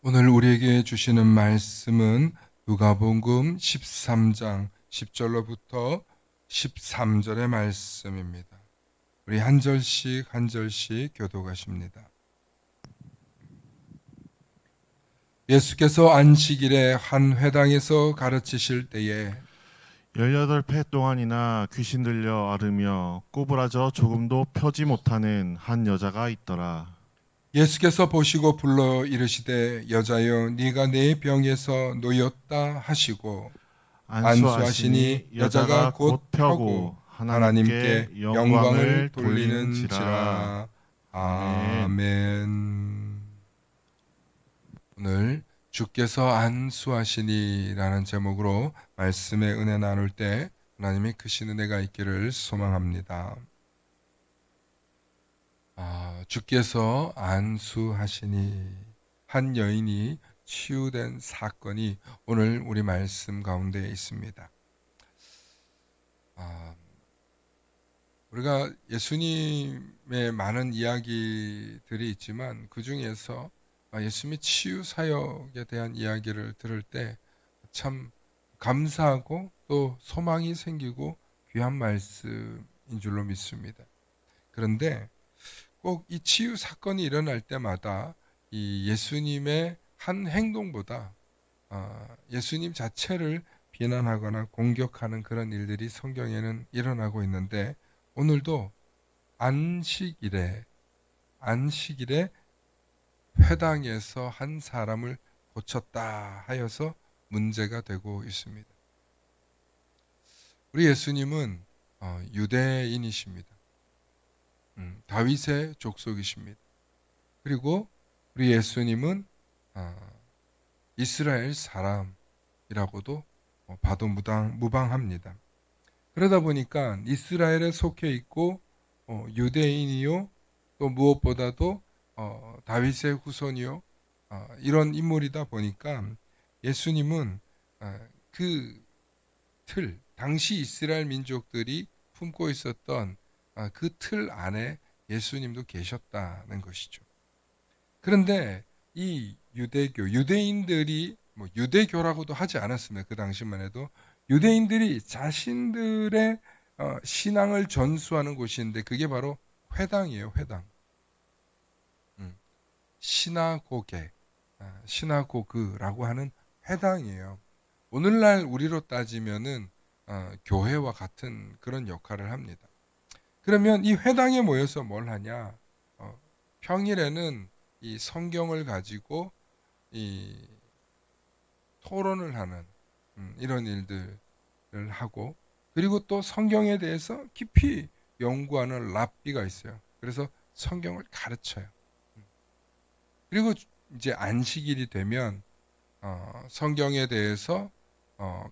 오늘 우리에게 주시는 말씀은 누가복음 13장 10절로부터 13절의 말씀입니다. 우리 한 절씩 한 절씩 교독하십니다. 예수께서 안식일에 한 회당에서 가르치실 때에 18회 동안이나 귀신 들려 앓으며 꼬부라져 조금도 펴지 못하는 한 여자가 있더라. 예수께서 보시고 불러 이르시되 여자여 네가 내 병에서 놓였다 하시고 안수하시니 안수하시니 여자가 여자가 곧 곧 펴고 펴고 하나님께 하나님께 영광을 영광을 돌리는지라. 돌리는지라. 아멘. 아멘. 오늘 주께서 안수하시니라는 제목으로 말씀의 은혜 나눌 때 하나님의 크신 은혜가 있기를 소망합니다. 주께서 안수하시니, 한 여인이 치유된 사건이 오늘 우리 말씀 가운데 있습니다. 우리가 예수님의 많은 이야기들이 있지만 그 중에서 예수님의 치유 사역에 대한 이야기를 들을 때 참 감사하고 또 소망이 생기고 귀한 말씀인 줄로 믿습니다. 그런데 꼭 이 치유 사건이 일어날 때마다 이 예수님의 한 행동보다 예수님 자체를 비난하거나 공격하는 그런 일들이 성경에는 일어나고 있는데, 오늘도 안식일에 회당에서 한 사람을 고쳤다 하여서 문제가 되고 있습니다. 우리 예수님은 유대인이십니다. 다윗의 족속이십니다. 그리고 우리 예수님은 이스라엘 사람이라고도 봐도 무방합니다. 그러다 보니까 이스라엘에 속해 있고 유대인이요, 또 무엇보다도 다윗의 후손이요, 이런 인물이다 보니까 예수님은 그 당시 이스라엘 민족들이 품고 있었던 그 틀 안에 예수님도 계셨다는 것이죠. 그런데 이 유대인들이 유대교라고도 하지 않았습니다. 그 당시만 해도 유대인들이 자신들의 신앙을 전수하는 곳인데 그게 바로 회당이에요. 회당. 음, 시나고게, 시나고그라고 하는 회당이에요. 오늘날 우리로 따지면은 교회와 같은 그런 역할을 합니다. 그러면 이 회당에 모여서 뭘 하냐? 평일에는 이 성경을 가지고 이 토론을 하는 이런 일들을 하고, 그리고 또 성경에 대해서 깊이 연구하는 랍비가 있어요. 그래서 성경을 가르쳐요. 그리고 이제 안식일이 되면 성경에 대해서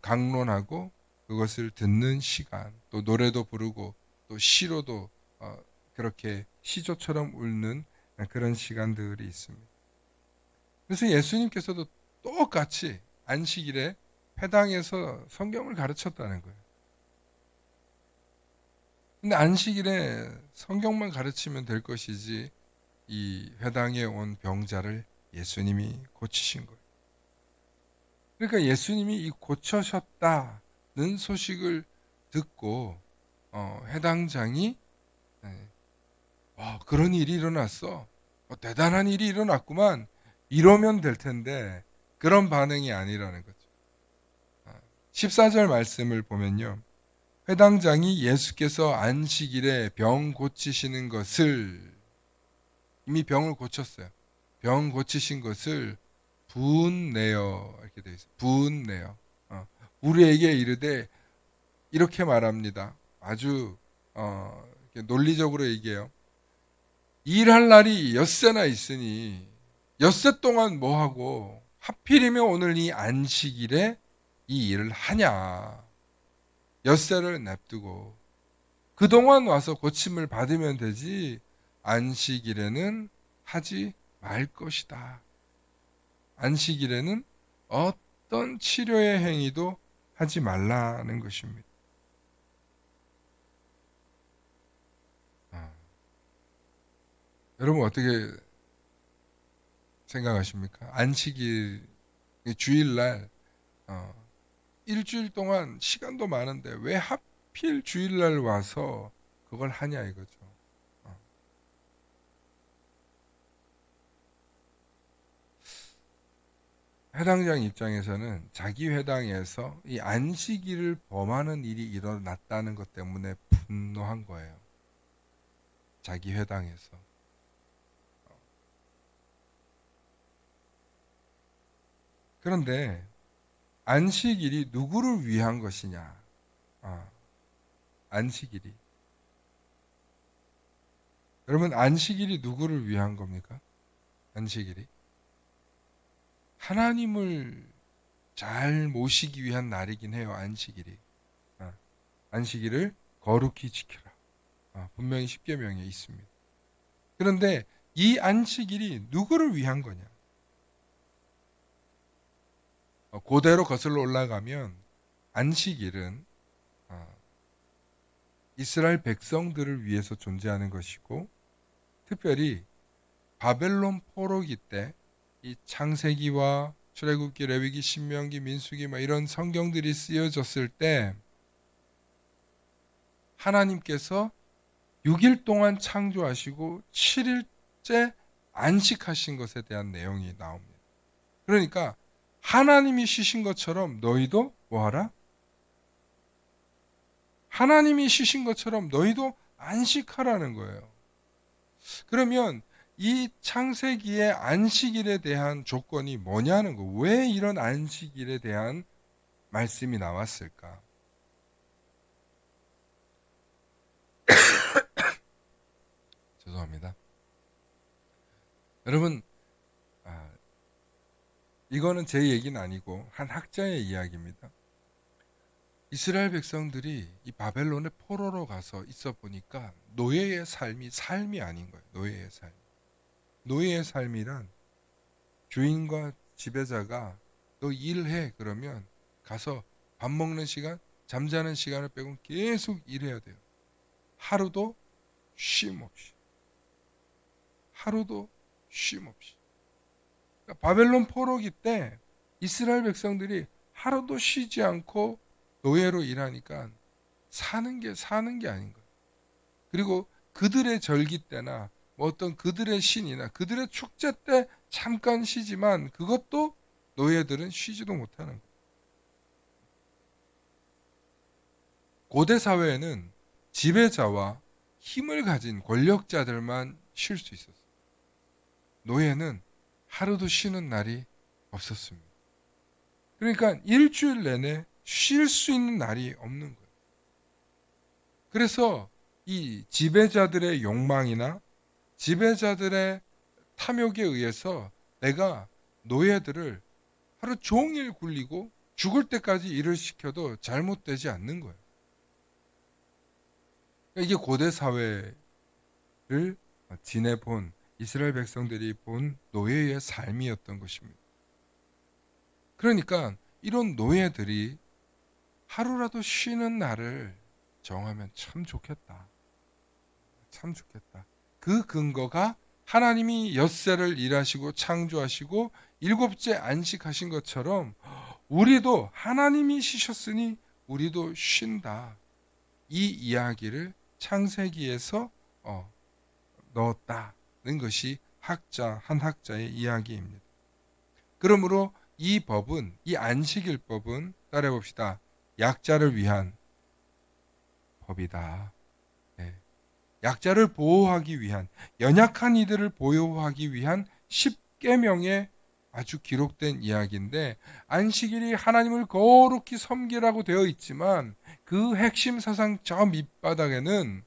강론하고 그것을 듣는 시간, 또 노래도 부르고 또 시로도 그렇게 시조처럼 읊는 그런 시간들이 있습니다. 그래서 예수님께서도 똑같이 안식일에 회당에서 성경을 가르쳤다는 거예요. 근데 안식일에 성경만 가르치면 될 것이지 이 회당에 온 병자를 예수님이 고치신 거예요. 그러니까 예수님이 이 고쳐셨다는 소식을 듣고 해당장이 그런 일이 일어났어. 대단한 일이 일어났구만. 이러면 될 텐데 그런 반응이 아니라는 거죠. 14절 말씀을 보면요. 회당장이 예수께서 안식일에 병 고치시는 것을, 이미 병을 고쳤어요. 병 고치신 것을 분내어, 이렇게 되어 있어요. 분내어. 우리에게 이르되, 이렇게 말합니다. 아주 논리적으로 얘기해요. 일할 날이 엿새나 있으니 엿새 동안 뭐 하고 하필이면 오늘 이 안식일에 이 일을 하냐. 엿새를 냅두고 그동안 와서 고침을 받으면 되지 안식일에는 하지 말 것이다. 안식일에는 어떤 치료의 행위도 하지 말라는 것입니다. 여러분 어떻게 생각하십니까? 안식일, 주일날 일주일 동안 시간도 많은데 왜 하필 주일날 와서 그걸 하냐 이거죠. 어. 회당장 입장에서는 자기 회당에서 이 안식일을 범하는 일이 일어났다는 것 때문에 분노한 거예요. 자기 회당에서. 그런데 안식일이 누구를 위한 것이냐? 안식일이. 여러분, 안식일이 누구를 위한 겁니까? 안식일이. 하나님을 잘 모시기 위한 날이긴 해요, 안식일이. 안식일을 거룩히 지켜라. 분명히 십계명에 있습니다. 그런데 이 안식일이 누구를 위한 거냐? 고대로 거슬러 올라가면 안식일은 이스라엘 백성들을 위해서 존재하는 것이고, 특별히 바벨론 포로기 때 이 창세기와 출애굽기, 레위기, 신명기, 민수기 이런 성경들이 쓰여졌을 때 하나님께서 6일 동안 창조하시고 7일째 안식하신 것에 대한 내용이 나옵니다. 그러니까 하나님이 쉬신 것처럼 너희도 뭐하라? 하나님이 쉬신 것처럼 너희도 안식하라는 거예요. 그러면 이 창세기의 안식일에 대한 조건이 뭐냐는 거. 왜 이런 안식일에 대한 말씀이 나왔을까? 죄송합니다. 여러분, 이거는 제 얘기는 아니고 한 학자의 이야기입니다. 이스라엘 백성들이 이 바벨론의 포로로 가서 있어 보니까 노예의 삶이 아닌 거예요. 노예의 삶. 노예의 삶이란 주인과 지배자가 너 일해 그러면 가서 밥 먹는 시간, 잠자는 시간을 빼고 계속 일해야 돼요. 하루도 쉼 없이. 하루도 쉼 없이. 그러니까 바벨론 포로기 때 이스라엘 백성들이 하루도 쉬지 않고 노예로 일하니까 사는 게 아닌 거예요. 그리고 그들의 절기 때나 어떤 그들의 신이나 그들의 축제 때 잠깐 쉬지만 그것도 노예들은 쉬지도 못하는 거예요. 고대 사회에는 지배자와 힘을 가진 권력자들만 쉴 수 있었어요. 노예는 하루도 쉬는 날이 없었습니다. 그러니까 일주일 내내 쉴 수 있는 날이 없는 거예요. 그래서 이 지배자들의 욕망이나 지배자들의 탐욕에 의해서 내가 노예들을 하루 종일 굴리고 죽을 때까지 일을 시켜도 잘못되지 않는 거예요. 이게 고대 사회를 지내본 이스라엘 백성들이 본 노예의 삶이었던 것입니다. 그러니까 이런 노예들이 하루라도 쉬는 날을 정하면 참 좋겠다. 참 좋겠다. 그 근거가 하나님이 엿새를 일하시고 창조하시고 일곱째 안식하신 것처럼 우리도 하나님이 쉬셨으니 우리도 쉰다. 이 이야기를 창세기에서 넣었다는 것이 한 학자의 이야기입니다. 그러므로 이 안식일법은 따라해 봅시다. 약자를 위한 법이다. 네. 약자를 보호하기 위한, 연약한 이들을 보호하기 위한 10계명에 아주 기록된 이야기인데, 안식일이 하나님을 거룩히 섬기라고 되어 있지만 그 핵심 사상 저 밑바닥에는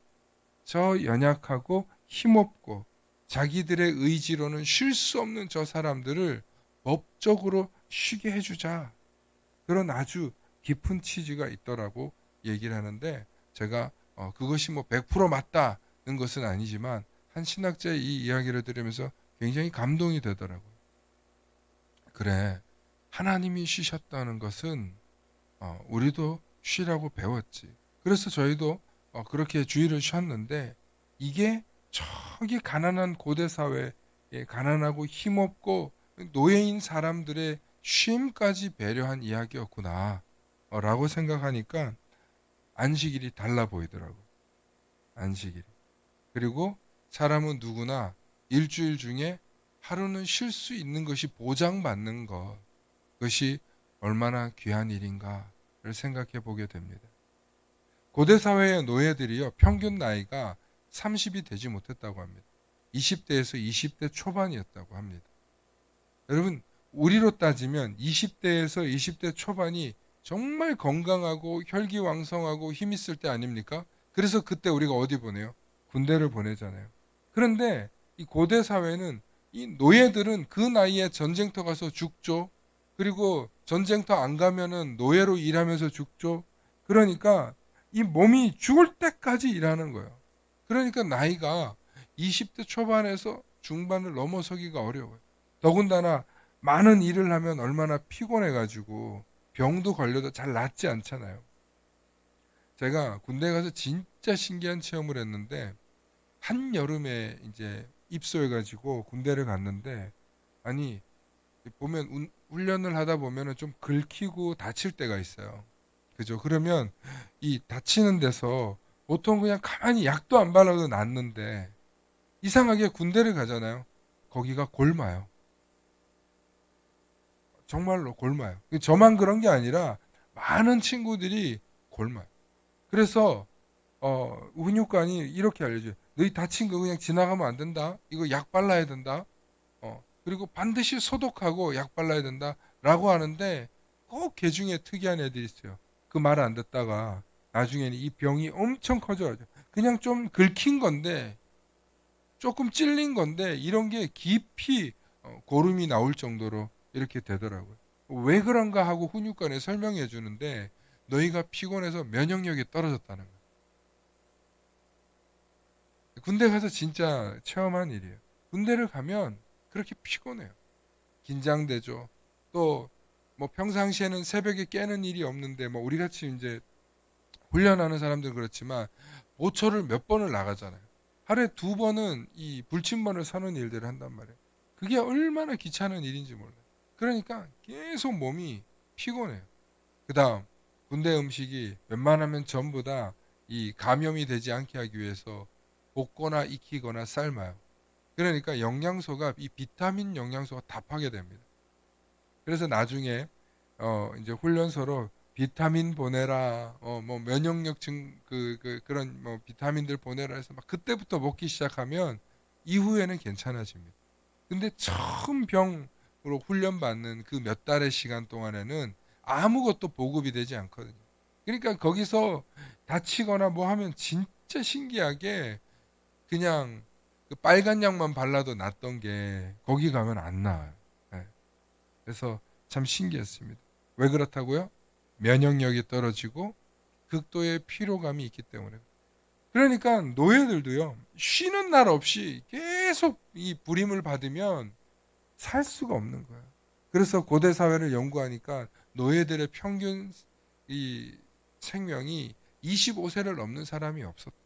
저 연약하고 힘없고 자기들의 의지로는 쉴 수 없는 저 사람들을 법적으로 쉬게 해주자, 그런 아주 깊은 취지가 있더라고 얘기를 하는데, 제가 그것이 100% 맞다는 것은 아니지만 한 신학자의 이 이야기를 들으면서 굉장히 감동이 되더라고요. 그래, 하나님이 쉬셨다는 것은 우리도 쉬라고 배웠지. 그래서 저희도 그렇게 주일을 쉬었는데, 이게 저기 가난한 고대 사회에 가난하고 힘없고 노예인 사람들의 쉼까지 배려한 이야기였구나 라고 생각하니까 안식일이 달라 보이더라고. 안식일. 그리고 사람은 누구나 일주일 중에 하루는 쉴 수 있는 것이 보장받는 것, 그것이 얼마나 귀한 일인가를 생각해 보게 됩니다. 고대 사회의 노예들이요, 평균 나이가 30이 되지 못했다고 합니다. 20대에서 20대 초반이었다고 합니다. 여러분, 우리로 따지면 20대에서 20대 초반이 정말 건강하고 혈기왕성하고 힘 있을 때 아닙니까? 그래서 그때 우리가 어디 보내요? 군대를 보내잖아요. 그런데 이 고대 사회는 이 노예들은 그 나이에 전쟁터 가서 죽죠. 그리고 전쟁터 안 가면은 노예로 일하면서 죽죠. 그러니까 이 몸이 죽을 때까지 일하는 거예요. 그러니까 나이가 20대 초반에서 중반을 넘어서기가 어려워요. 더군다나 많은 일을 하면 얼마나 피곤해가지고 병도 걸려도 잘 낫지 않잖아요. 제가 군대 가서 진짜 신기한 체험을 했는데 한여름에 이제 입소해가지고 군대를 갔는데 아니 보면 훈련을 하다 보면은 좀 긁히고 다칠 때가 있어요. 그죠? 그러면 이 다치는 데서 보통 그냥 가만히 약도 안 발라도 낫는데 이상하게 군대를 가잖아요. 거기가 골마요. 정말로 골마요. 저만 그런 게 아니라 많은 친구들이 골마요. 그래서 훈육관이 이렇게 알려줘요. 너희 다친 거 그냥 지나가면 안 된다. 이거 약 발라야 된다. 그리고 반드시 소독하고 약 발라야 된다. 라고 하는데 꼭 개 중에 특이한 애들이 있어요. 그 말 안 듣다가 나중에는 이 병이 엄청 커져가지고 그냥 좀 긁힌 건데 조금 찔린 건데 이런 게 깊이 고름이 나올 정도로 이렇게 되더라고요. 왜 그런가 하고 훈육관에 설명해 주는데 너희가 피곤해서 면역력이 떨어졌다는 거예요. 군대 가서 진짜 체험한 일이에요. 군대를 가면 그렇게 피곤해요. 긴장되죠. 또 뭐 평상시에는 새벽에 깨는 일이 없는데 뭐 우리 같이 이제 훈련하는 사람들 그렇지만 모처를 몇 번을 나가잖아요. 하루에 두 번은 이 불침번을 서는 일들을 한단 말이에요. 그게 얼마나 귀찮은 일인지 몰라요. 그러니까 계속 몸이 피곤해요. 그 다음 군대 음식이 웬만하면 전부 다 이 감염이 되지 않게 하기 위해서 볶거나 익히거나 삶아요. 그러니까 영양소가 이 비타민 영양소가 다 파괴됩니다. 그래서 나중에 이제 훈련소로 비타민 보내라, 뭐 면역력 그런 뭐 비타민들 보내라 해서 막 그때부터 먹기 시작하면 이후에는 괜찮아집니다. 근데 처음 병으로 훈련받는 그 몇 달의 시간 동안에는 아무것도 보급이 되지 않거든요. 그러니까 거기서 다치거나 뭐 하면 진짜 신기하게 그냥 그 빨간 약만 발라도 낫던 게 거기 가면 안 나아요. 네. 그래서 참 신기했습니다. 왜 그렇다고요? 면역력이 떨어지고 극도의 피로감이 있기 때문에. 그러니까 노예들도요, 쉬는 날 없이 계속 이 부림을 받으면 살 수가 없는 거예요. 그래서 고대 사회를 연구하니까 노예들의 평균 이 생명이 25세를 넘는 사람이 없었대요.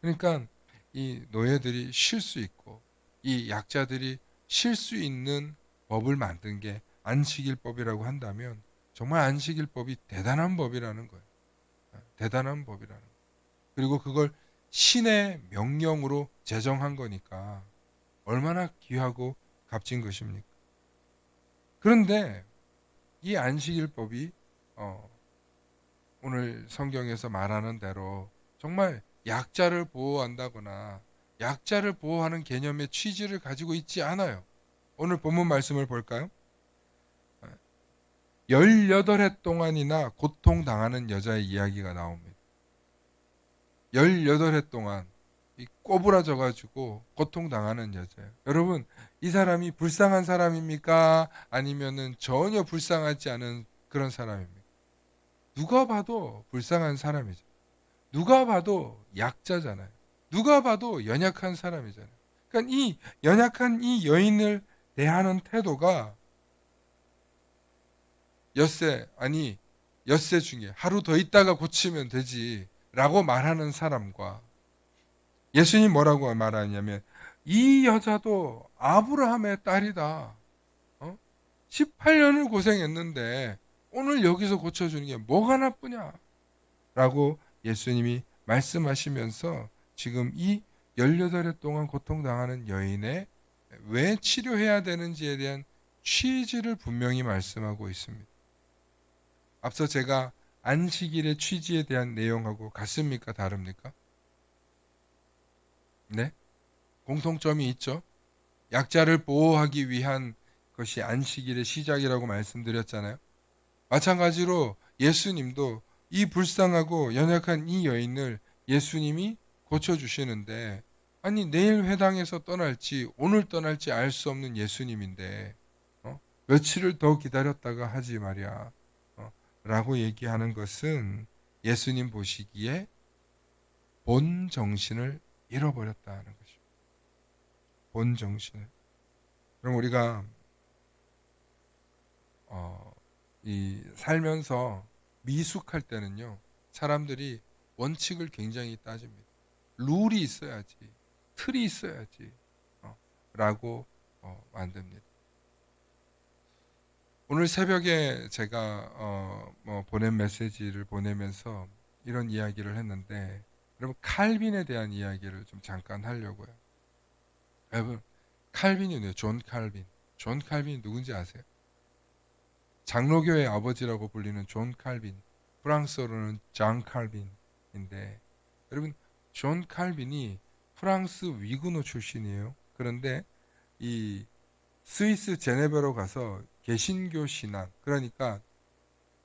그러니까 이 노예들이 쉴 수 있고 이 약자들이 쉴 수 있는 법을 만든 게 안식일법이라고 한다면 정말 안식일법이 대단한 법이라는 거예요. 대단한 법이라는 거예요. 그리고 그걸 신의 명령으로 제정한 거니까 얼마나 귀하고 값진 것입니까? 그런데 이 안식일법이 오늘 성경에서 말하는 대로 정말 약자를 보호한다거나 약자를 보호하는 개념의 취지를 가지고 있지 않아요. 오늘 본문 말씀을 볼까요? 18해 동안이나 고통당하는 여자의 이야기가 나옵니다. 18해 동안 꼬부라져 가지고 고통당하는 여자예요. 여러분, 이 사람이 불쌍한 사람입니까? 아니면은 전혀 불쌍하지 않은 그런 사람입니까? 누가 봐도 불쌍한 사람이죠. 누가 봐도 약자잖아요. 누가 봐도 연약한 사람이잖아요. 그러니까 이 연약한 이 여인을 대하는 태도가 엿새 중에 하루 더 있다가 고치면 되지 라고 말하는 사람과 예수님 뭐라고 말하냐면 이 여자도 아브라함의 딸이다. 18년을 고생했는데 오늘 여기서 고쳐주는 게 뭐가 나쁘냐? 라고 예수님이 말씀하시면서 지금 이 18해 동안 고통당하는 여인의 왜 치료해야 되는지에 대한 취지를 분명히 말씀하고 있습니다. 앞서 제가 안식일의 취지에 대한 내용하고 같습니까? 다릅니까? 네? 공통점이 있죠. 약자를 보호하기 위한 것이 안식일의 시작이라고 말씀드렸잖아요. 마찬가지로 예수님도 이 불쌍하고 연약한 이 여인을 예수님이 고쳐주시는데, 아니 내일 회당에서 떠날지 오늘 떠날지 알 수 없는 예수님인데 며칠을 더 기다렸다가 하지 말이야 라고 얘기하는 것은 예수님 보시기에 본 정신을 잃어버렸다는 것입니다. 본 정신을. 그럼 우리가 이 살면서 미숙할 때는요, 사람들이 원칙을 굉장히 따집니다. 룰이 있어야지, 틀이 있어야지 라고 만듭니다. 오늘 새벽에 제가 보낸 메시지를 보내면서 이런 이야기를 했는데, 여러분 칼빈에 대한 이야기를 좀 잠깐 하려고요. 여러분 칼빈이 누구예요? 존 칼빈. 존 칼빈이 누군지 아세요? 장로교의 아버지라고 불리는 존 칼빈, 프랑스어로는 장 칼빈인데, 여러분 존 칼빈이 프랑스 위그노 출신이에요. 그런데 이 스위스 제네바로 가서 개신교 신앙, 그러니까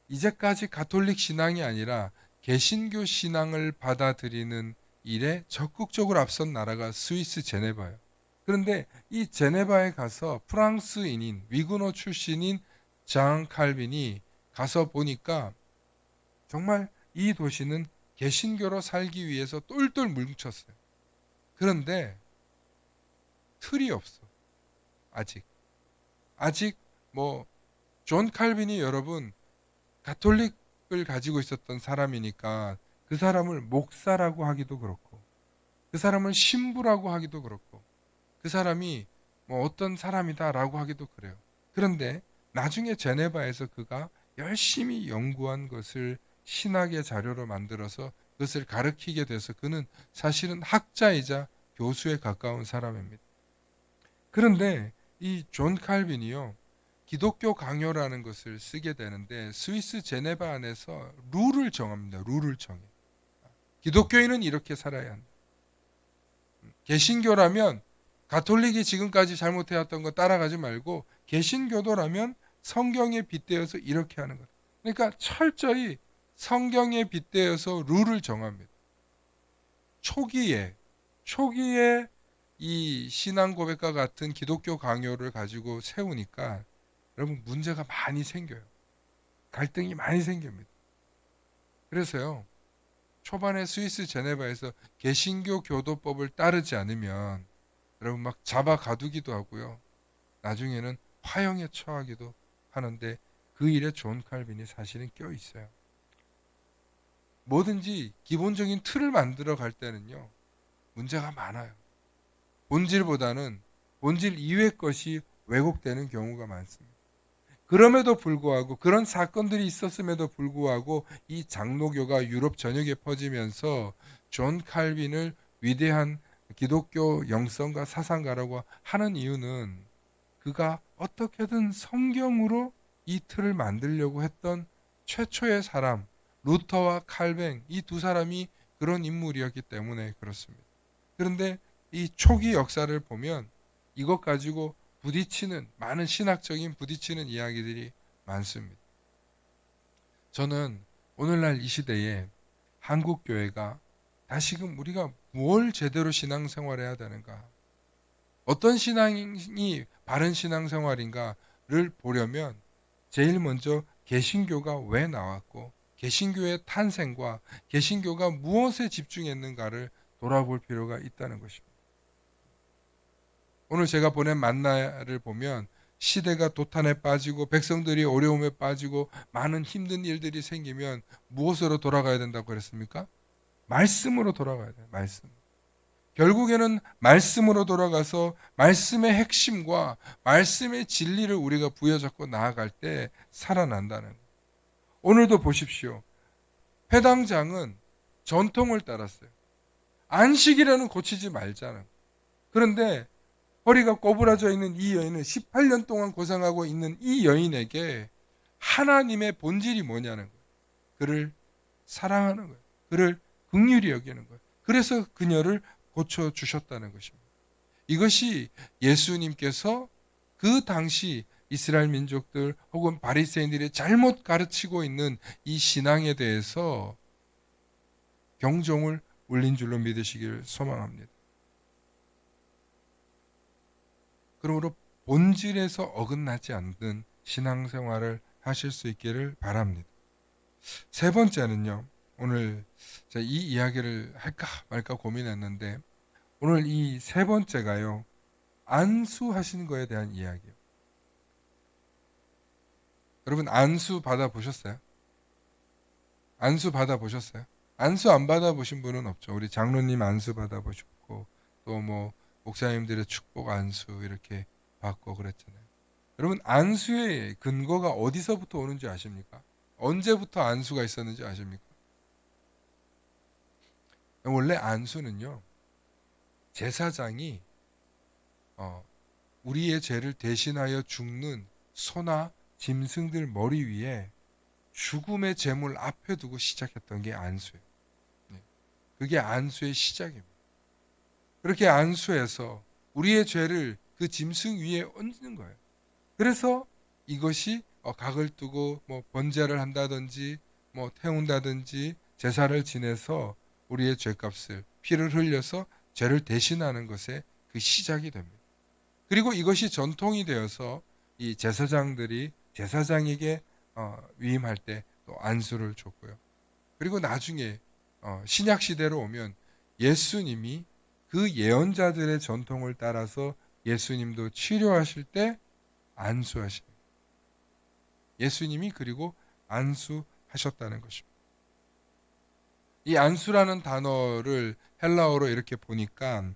이제까지 가톨릭 신앙이 아니라 개신교 신앙을 받아들이는 일에 적극적으로 앞선 나라가 스위스 제네바예요. 그런데 이 제네바에 가서 프랑스인인 위그노 출신인 장 칼빈이 가서 보니까 정말 이 도시는 개신교로 살기 위해서 똘똘 뭉쳤어요. 그런데 틀이 없어. 아직 존 칼빈이 여러분 가톨릭을 가지고 있었던 사람이니까 그 사람을 목사라고 하기도 그렇고, 그 사람을 신부라고 하기도 그렇고, 그 사람이 어떤 사람이다라고 하기도 그래요. 그런데 나중에 제네바에서 그가 열심히 연구한 것을 신학의 자료로 만들어서 그것을 가르치게 돼서 그는 사실은 학자이자 교수에 가까운 사람입니다. 그런데 이 존 칼빈이요, 기독교 강요라는 것을 쓰게 되는데 스위스 제네바 안에서 룰을 정합니다. 룰을 정해. 기독교인은 이렇게 살아야 한다. 개신교라면 가톨릭이 지금까지 잘못해왔던 거 따라가지 말고 개신교도라면 성경에 빗대어서 이렇게 하는 것. 그러니까 철저히 성경에 빗대어서 룰을 정합니다. 초기에 이 신앙 고백과 같은 기독교 강요를 가지고 세우니까 여러분 문제가 많이 생겨요. 갈등이 많이 생깁니다. 그래서요, 초반에 스위스 제네바에서 개신교 교도법을 따르지 않으면 여러분 막 잡아 가두기도 하고요. 나중에는 화형에 처하기도 하는데 그 일에 존 칼빈이 사실은 껴 있어요. 뭐든지 기본적인 틀을 만들어 갈 때는요, 문제가 많아요. 본질 이외의 것이 왜곡되는 경우가 많습니다. 그럼에도 불구하고, 그런 사건들이 있었음에도 불구하고 이 장로교가 유럽 전역에 퍼지면서 존 칼빈을 위대한 기독교 영성가 사상가라고 하는 이유는 그가 어떻게든 성경으로 이 틀을 만들려고 했던 최초의 사람, 루터와 칼뱅, 이 두 사람이 그런 인물이었기 때문에 그렇습니다. 그런데 이 초기 역사를 보면 이것 가지고 많은 신학적인 부딪히는 이야기들이 많습니다. 저는 오늘날 이 시대에 한국 교회가 다시금 우리가 뭘 제대로 신앙생활해야 되는가, 어떤 신앙이 바른 신앙생활인가를 보려면 제일 먼저 개신교가 왜 나왔고, 개신교의 탄생과 개신교가 무엇에 집중했는가를 돌아볼 필요가 있다는 것입니다. 오늘 제가 보낸 만나를 보면 시대가 도탄에 빠지고 백성들이 어려움에 빠지고 많은 힘든 일들이 생기면 무엇으로 돌아가야 된다고 그랬습니까? 말씀으로 돌아가야 돼요. 말씀. 결국에는 말씀으로 돌아가서 말씀의 핵심과 말씀의 진리를 우리가 부여잡고 나아갈 때 살아난다는 거예요. 오늘도 보십시오. 회당장은 전통을 따랐어요. 안식일에는 고치지 말자는. 그런데 허리가 꼬부라져 있는 이 여인은 18년 동안 고생하고 있는 이 여인에게 하나님의 본질이 뭐냐는 거예요. 그를 사랑하는 거예요. 그를 긍휼히 여기는 거예요. 그래서 그녀를 고쳐주셨다는 것입니다. 이것이 예수님께서 그 당시 이스라엘 민족들 혹은 바리새인들이 잘못 가르치고 있는 이 신앙에 대해서 경종을 울린 줄로 믿으시기를 소망합니다. 그러므로 본질에서 어긋나지 않는 신앙생활을 하실 수 있기를 바랍니다. 세 번째는요. 오늘 이 이야기를 할까 말까 고민했는데 오늘 이 세 번째가요. 안수하신 거에 대한 이야기예요. 여러분 안수 받아보셨어요? 안수 받아보셨어요? 안수 안 받아보신 분은 없죠. 우리 장로님 안수 받아보셨고 또 뭐 목사님들의 축복 안수 이렇게 받고 그랬잖아요. 여러분 안수의 근거가 어디서부터 오는지 아십니까? 언제부터 안수가 있었는지 아십니까? 원래 안수는요. 제사장이 우리의 죄를 대신하여 죽는 소나 짐승들 머리 위에 죽음의 제물 앞에 두고 시작했던 게 안수예요. 그게 안수의 시작입니다. 그렇게 안수해서 우리의 죄를 그 짐승 위에 얹는 거예요. 그래서 이것이 각을 두고 뭐 번제를 한다든지 뭐 태운다든지 제사를 지내서 우리의 죄값을 피를 흘려서 죄를 대신하는 것의 그 시작이 됩니다. 그리고 이것이 전통이 되어서 이 제사장들이 제사장에게 위임할 때 또 안수를 줬고요. 그리고 나중에 신약 시대로 오면 예수님이 그 예언자들의 전통을 따라서 예수님도 치료하실 때 안수하십니다. 예수님이 그리고 안수하셨다는 것입니다. 이 안수라는 단어를 헬라어로 이렇게 보니까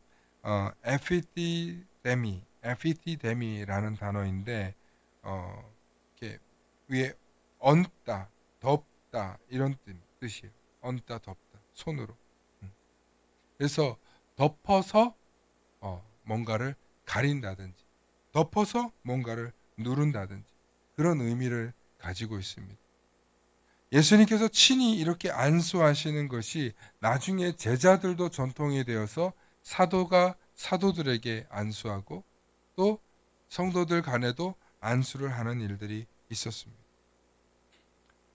에피티데미라는 단어인데 이렇게 위에 얹다, 덮다 이런 뜻이에요. 얹다, 덮다 손으로. 그래서 덮어서 뭔가를 가린다든지 덮어서 뭔가를 누른다든지 그런 의미를 가지고 있습니다. 예수님께서 친히 이렇게 안수하시는 것이 나중에 제자들도 전통이 되어서 사도가 사도들에게 안수하고 또 성도들 간에도 안수를 하는 일들이 있었습니다.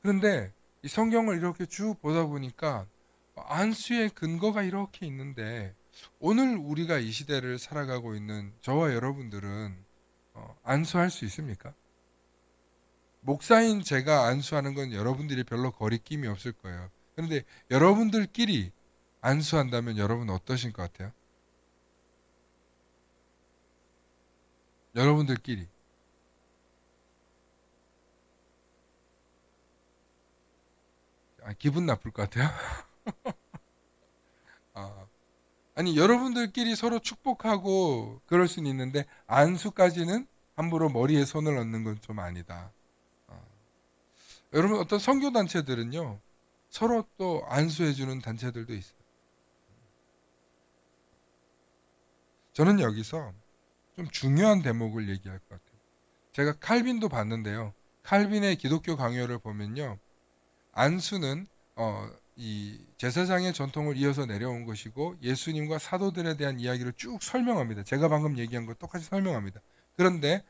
그런데 이 성경을 이렇게 쭉 보다 보니까 안수의 근거가 이렇게 있는데 오늘 우리가 이 시대를 살아가고 있는 저와 여러분들은 안수할 수 있습니까? 목사인 제가 안수하는 건 여러분들이 별로 거리낌이 없을 거예요. 그런데 여러분들끼리 안수한다면 여러분 어떠신 것 같아요? 여러분들끼리. 기분 나쁠 것 같아요? 아니 여러분들끼리 서로 축복하고 그럴 수는 있는데 안수까지는 함부로 머리에 손을 얹는 건 좀 아니다. 여러분 어떤 선교단체들은요 서로 또 안수해주는 단체들도 있어요. 저는 여기서 좀 중요한 대목을 얘기할 것 같아요. 제가 칼빈도 봤는데요. 칼빈의 기독교 강요를 보면요. 안수는 이 제사장의 전통을 이어서 내려온 것이고 예수님과 사도들에 대한 이야기를 쭉 설명합니다. 제가 방금 얘기한 거 똑같이 설명합니다. 그런데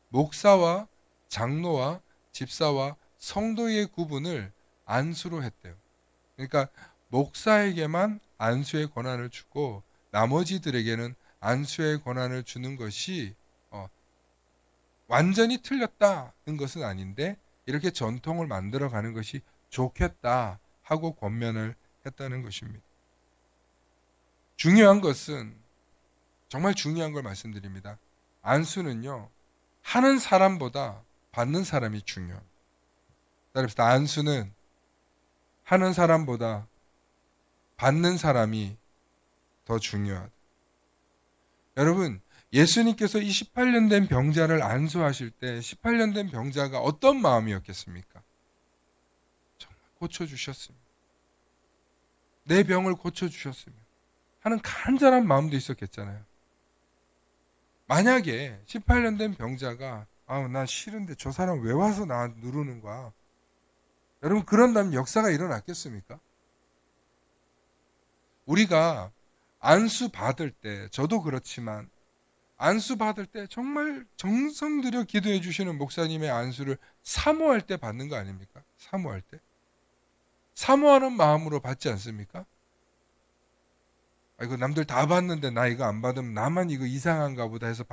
목사와 장로와 집사와 성도의 구분을 안수로 했대요. 그러니까 목사에게만 안수의 권한을 주고 나머지들에게는 안수의 권한을 주는 것이 완전히 틀렸다는 것은 아닌데 이렇게 전통을 만들어가는 것이 좋겠다 하고 권면을 했다는 것입니다. 중요한 것은 정말 중요한 걸 말씀드립니다. 안수는요 하는 사람보다 받는 사람이 중요합니다. 따라서 안수는 하는 사람보다 받는 사람이 더 중요하다. 여러분, 예수님께서 이 18년 된 병자를 안수하실 때 18년 된 병자가 어떤 마음이었겠습니까? 정말 고쳐주셨으면, 내 병을 고쳐주셨으면 하는 간절한 마음도 있었겠잖아요. 만약에 18년 된 병자가 나 싫은데 저 사람 왜 와서 나 누르는 거야? 여러분, 그런다면 역사가 일어났겠습니까? 우리가 안수 받을 때, 저도 그렇지만 안수 받을 때 정말 정성 들여 기도해 주시는 목사님의 안수를 사모할 때 받는 거 아닙니까? 사모할 때. 사모하는 마음으로 받지 않습니까? 이거 남들 다 받는데 나 이거 안 받으면 나만 이거 이상한가 보다 해서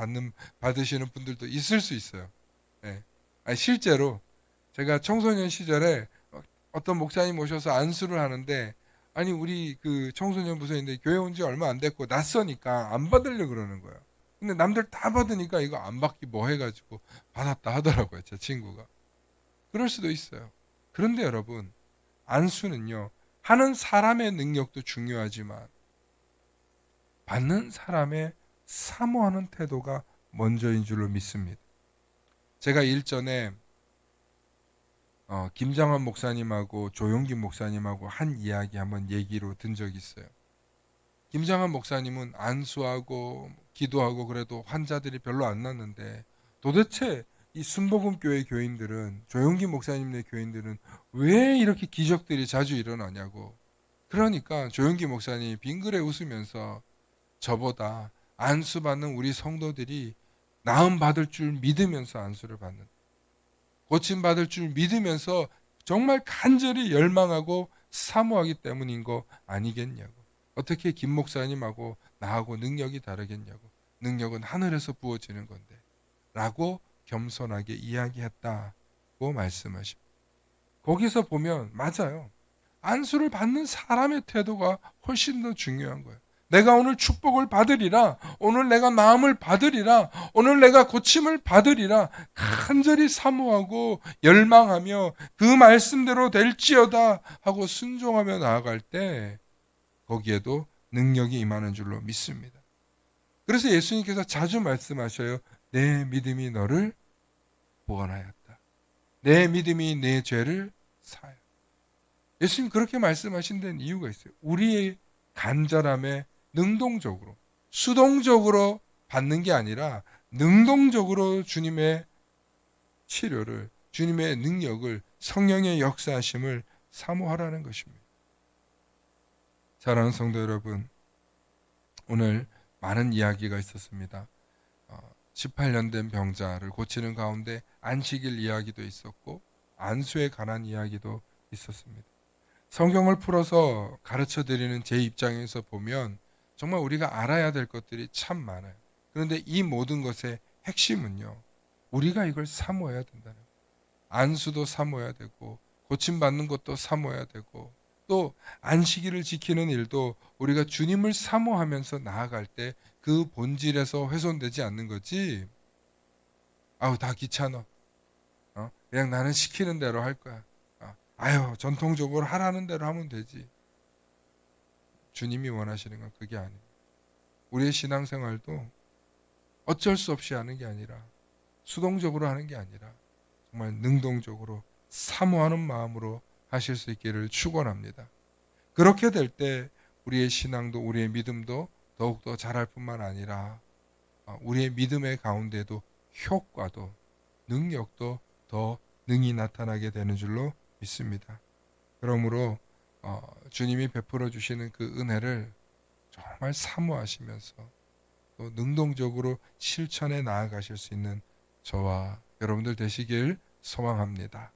받으시는 분들도 있을 수 있어요. 네. 실제로 제가 청소년 시절에 어떤 목사님 오셔서 안수를 하는데, 우리 그 청소년 부서인데 교회 온 지 얼마 안 됐고 낯서니까 안 받으려고 그러는 거예요. 근데 남들 다 받으니까 이거 안 받기 뭐 해가지고 받았다 하더라고요, 제 친구가. 그럴 수도 있어요. 그런데 여러분, 안수는요, 하는 사람의 능력도 중요하지만 받는 사람의 사모하는 태도가 먼저인 줄로 믿습니다. 제가 일전에 김장환 목사님하고 조용기 목사님하고 한 이야기 한번 얘기로 든 적이 있어요. 김장환 목사님은 안수하고 기도하고 그래도 환자들이 별로 안 났는데, 도대체 이 순복음교회 교인들은, 조용기 목사님네 교인들은 왜 이렇게 기적들이 자주 일어나냐고. 그러니까 조용기 목사님이 빙그레 웃으면서 저보다 안수받는 우리 성도들이 나음 받을 줄 믿으면서 안수를 받는, 고침 받을 줄 믿으면서 정말 간절히 열망하고 사모하기 때문인 거 아니겠냐고. 어떻게 김 목사님하고 나하고 능력이 다르겠냐고. 능력은 하늘에서 부어지는 건데 라고 겸손하게 이야기했다고 말씀하십니다. 거기서 보면 맞아요. 안수를 받는 사람의 태도가 훨씬 더 중요한 거예요. 내가 오늘 축복을 받으리라, 오늘 내가 마음을 받으리라, 오늘 내가 고침을 받으리라 간절히 사모하고 열망하며 그 말씀대로 될지어다 하고 순종하며 나아갈 때 거기에도 능력이 임하는 줄로 믿습니다. 그래서 예수님께서 자주 말씀하셔요. 내 믿음이 너를 구원하였다. 내 믿음이 내 죄를 사하였다. 예수님 그렇게 말씀하신 데는 이유가 있어요. 우리의 간절함에 능동적으로, 수동적으로 받는 게 아니라 능동적으로 주님의 치료를, 주님의 능력을, 성령의 역사하심을 사모하라는 것입니다. 사랑하는 성도 여러분, 오늘 많은 이야기가 있었습니다. 18년 된 병자를 고치는 가운데 안식일 이야기도 있었고 안수에 관한 이야기도 있었습니다. 성경을 풀어서 가르쳐 드리는 제 입장에서 보면 정말 우리가 알아야 될 것들이 참 많아요. 그런데 이 모든 것의 핵심은요, 우리가 이걸 사모해야 된다는 거예요. 안수도 사모해야 되고 고침받는 것도 사모해야 되고 또 안식일을 지키는 일도 우리가 주님을 사모하면서 나아갈 때 그 본질에서 훼손되지 않는 거지. 다 귀찮아. 그냥 나는 시키는 대로 할 거야. 전통적으로 하라는 대로 하면 되지. 주님이 원하시는 건 그게 아닙니다. 우리의 신앙생활도 어쩔 수 없이 하는 게 아니라, 수동적으로 하는 게 아니라 정말 능동적으로 사모하는 마음으로 하실 수 있기를 축원합니다. 그렇게 될 때 우리의 신앙도, 우리의 믿음도 더욱더 자랄 뿐만 아니라 우리의 믿음의 가운데도 효과도, 능력도 더 능히 나타나게 되는 줄로 믿습니다. 그러므로 주님이 베풀어 주시는 그 은혜를 정말 사모하시면서 또 능동적으로 실천해 나아가실 수 있는 저와 여러분들 되시길 소망합니다.